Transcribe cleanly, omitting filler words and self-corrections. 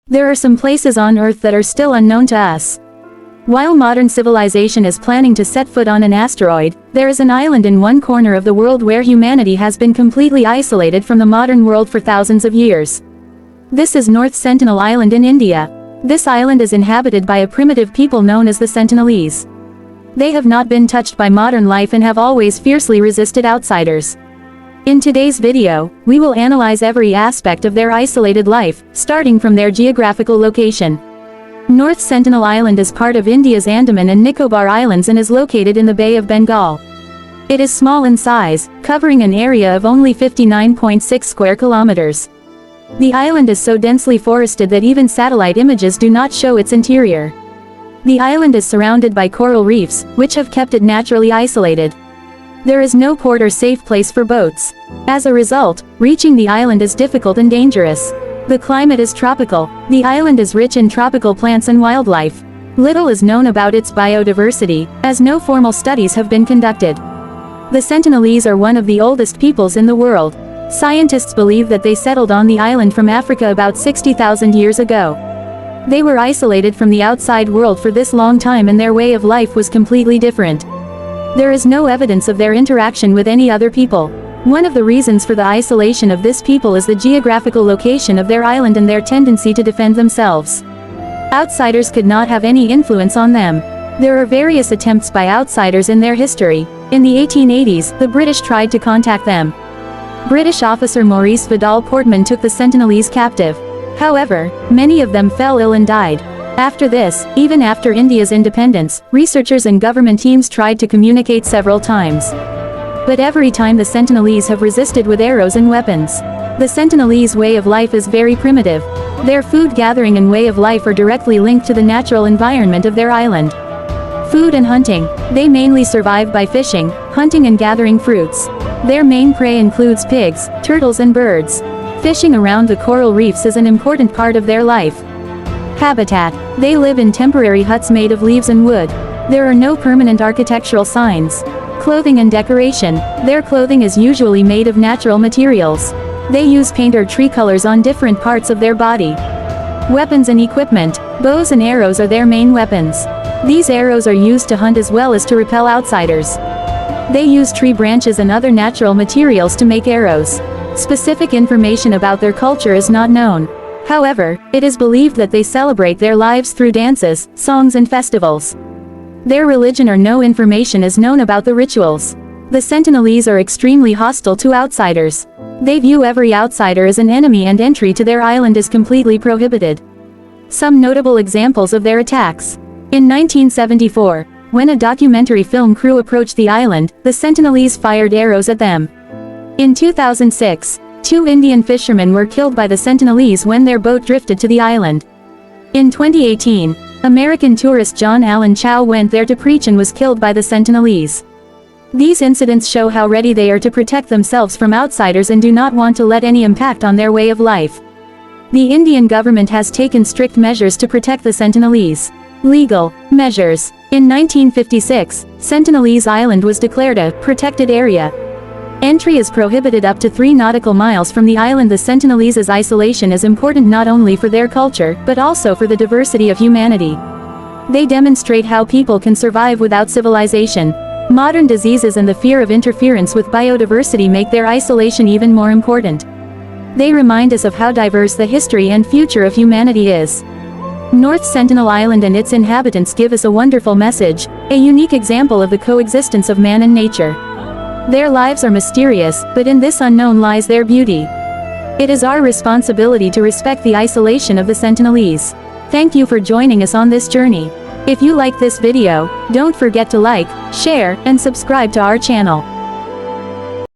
There are some places on Earth that are still unknown to us. While modern civilization is planning to set foot on an asteroid, there is an island in one corner of the world where humanity has been completely isolated from the modern world for thousands of years. This is North Sentinel Island in India. This island is inhabited by a primitive people known as the Sentinelese. They have not been touched by modern life and have always fiercely resisted outsiders. In today's video, we will analyze every aspect of their isolated life, starting from their geographical location. North Sentinel Island is part of India's Andaman and Nicobar Islands and is located in the Bay of Bengal. It is small in size, covering an area of only 59.6 square kilometers. The island is so densely forested that even satellite images do not show its interior. The island is surrounded by coral reefs, which have kept it naturally isolated. There is no port or safe place for boats. As a result, reaching the island is difficult and dangerous. The climate is tropical. The island is rich in tropical plants and wildlife. Little is known about its biodiversity, as no formal studies have been conducted. The Sentinelese are one of the oldest peoples in the world. Scientists believe that they settled on the island from Africa about 60,000 years ago. They were isolated from the outside world for this long time and their way of life was completely different. There is no evidence of their interaction with any other people. One of the reasons for the isolation of this people is the geographical location of their island and their tendency to defend themselves. Outsiders could not have any influence on them. There are various attempts by outsiders in their history. In the 1880s, the British tried to contact them. British officer Maurice Vidal Portman took the Sentinelese captive. However, many of them fell ill and died. After this, even after India's independence, researchers and government teams tried to communicate several times. But every time the Sentinelese have resisted with arrows and weapons. The Sentinelese way of life is very primitive. Their food gathering and way of life are directly linked to the natural environment of their island. Food and hunting. They mainly survive by fishing, hunting and gathering fruits. Their main prey includes pigs, turtles and birds. Fishing around the coral reefs is an important part of their life. Habitat. They live in temporary huts made of leaves and wood. There are no permanent architectural signs. Clothing and decoration. Their clothing is usually made of natural materials. They use paint or tree colors on different parts of their body. Weapons and equipment. Bows and arrows are their main weapons. These arrows are used to hunt as well as to repel outsiders. They use tree branches and other natural materials to make arrows. Specific information about their culture is not known. However, it is believed that they celebrate their lives through dances, songs and festivals. Their religion or no information is known about the rituals. The Sentinelese are extremely hostile to outsiders. They view every outsider as an enemy and entry to their island is completely prohibited. Some notable examples of their attacks. In 1974, when a documentary film crew approached the island, the Sentinelese fired arrows at them. In 2006, 2 Indian fishermen were killed by the Sentinelese when their boat drifted to the island. In 2018, American tourist John Allen Chow went there to preach and was killed by the Sentinelese. These incidents show how ready they are to protect themselves from outsiders and do not want to let any impact on their way of life. The Indian government has taken strict measures to protect the Sentinelese. Legal measures. In 1956, Sentinelese Island was declared a protected area. Entry is prohibited up to 3 nautical miles from the island. The Sentinelese's isolation is important not only for their culture, but also for the diversity of humanity. They demonstrate how people can survive without civilization. Modern diseases and the fear of interference with biodiversity make their isolation even more important. They remind us of how diverse the history and future of humanity is. North Sentinel Island and its inhabitants give us a wonderful message, a unique example of the coexistence of man and nature. Their lives are mysterious, but in this unknown lies their beauty. It is our responsibility to respect the isolation of the Sentinelese. Thank you for joining us on this journey. If you like this video, don't forget to like, share, and subscribe to our channel.